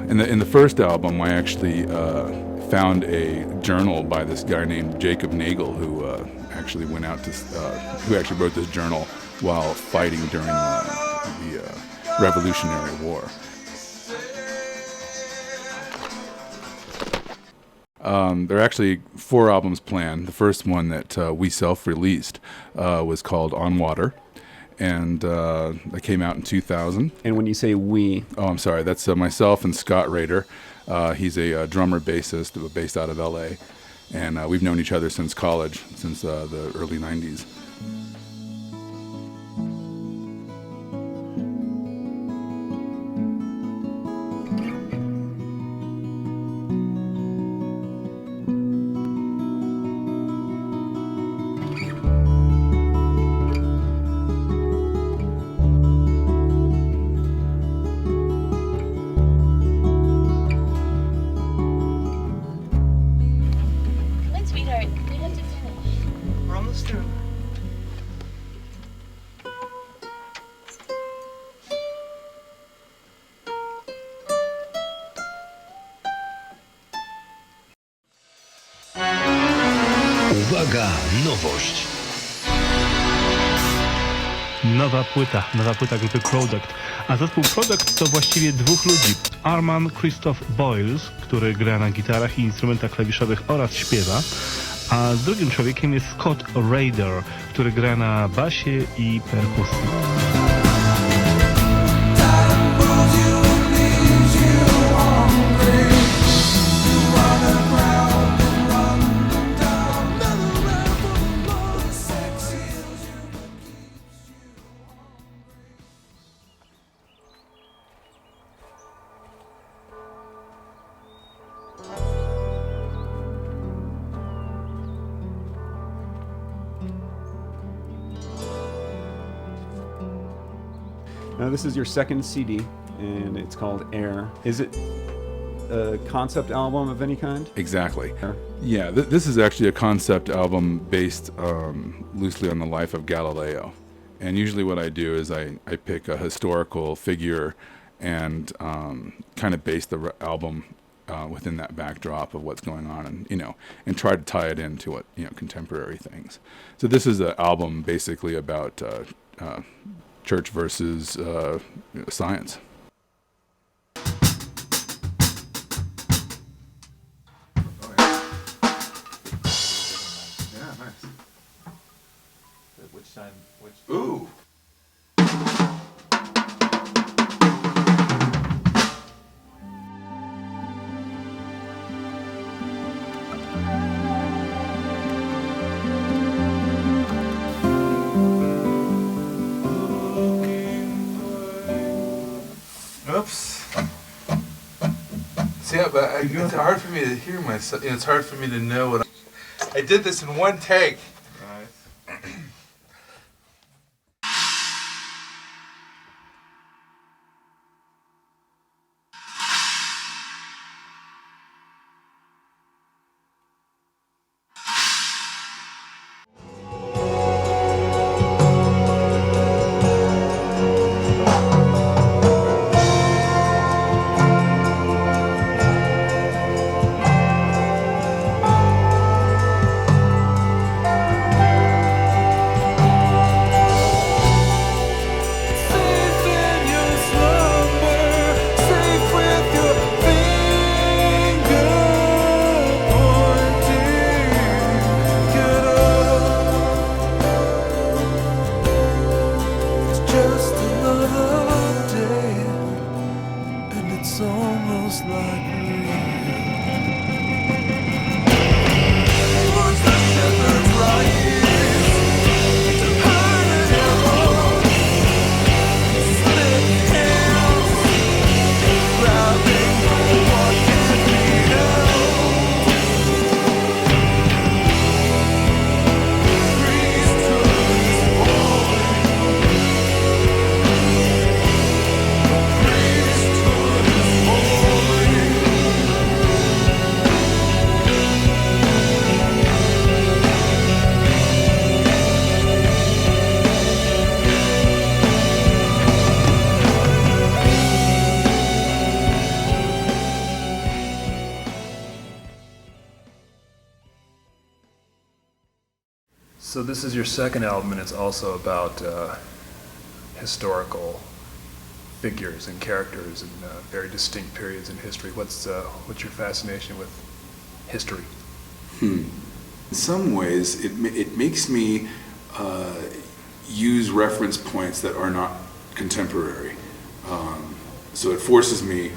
In the first album, I actually found a journal by this guy named Jacob Nagel, who actually who actually wrote this journal while fighting during the Revolutionary War. There are actually 4 albums planned. The first one that we self-released was called On Water, and that came out in 2000. And when you say we... Oh, I'm sorry. That's myself and Scott Rader. He's a drummer bassist based out of L.A., and we've known each other since college, since the early 90s. Uwaga, nowość. Nowa płyta grupy Product. A zespół Product to właściwie 2 ludzi. Arman Christoph Boyles, który gra na gitarach i instrumentach klawiszowych oraz śpiewa, a drugim człowiekiem jest Scott Rader, który gra na basie i perkusji. Now, this is your second CD, and it's called Air. Is it a concept album of any kind? Exactly. Air? Yeah, this is actually a concept album based loosely on the life of Galileo. And usually what I do is I pick a historical figure and kind of base the album within that backdrop of what's going on, and try to tie it into what, contemporary things. So this is an album basically about church versus science. Yeah, nice. Which time? Ooh! Oops. See, but it's hard for me to hear myself. It's hard for me to know what I did this in one take. Right. So this is your second album, and it's also about historical figures and characters in very distinct periods in history. What's your fascination with history? In some ways, it makes me use reference points that are not contemporary. So it forces me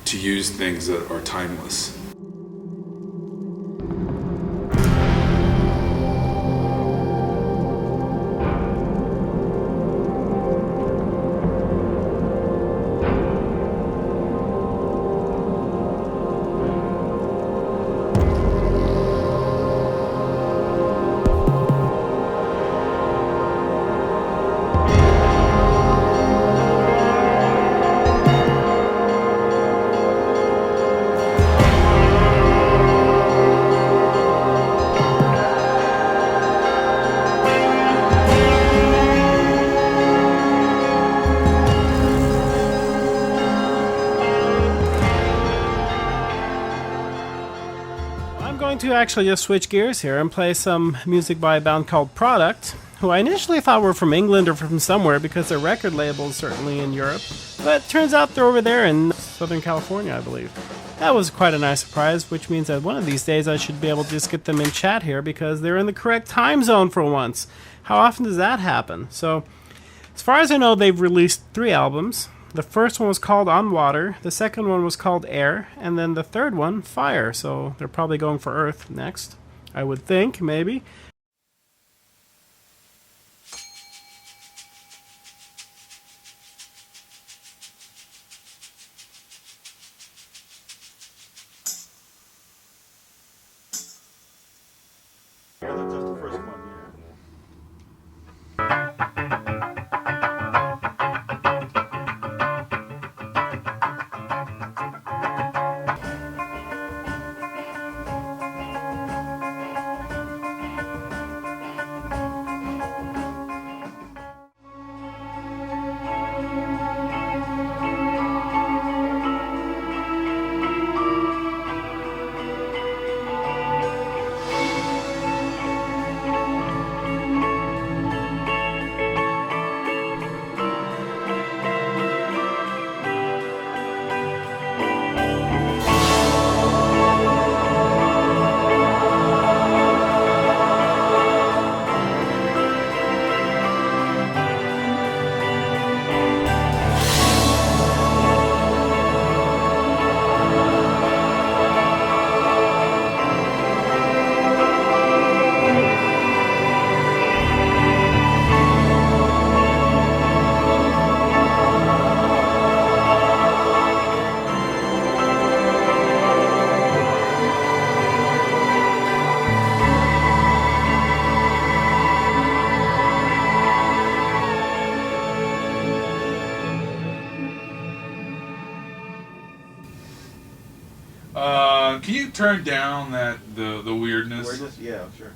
to use things that are timeless. I'm going to actually just switch gears here and play some music by a band called Product, who I initially thought were from England or from somewhere because their record label is certainly in Europe, but turns out they're over there in Southern California, I believe. That was quite a nice surprise, which means that one of these days I should be able to just get them in chat here because they're in the correct time zone for once. How often does that happen? So, as far as I know, they've released 3 albums. The first one was called On Water, the second one was called Air, and then the third one, Fire. So they're probably going for Earth next, I would think, maybe. Can you turn down the weirdness? Yeah, sure.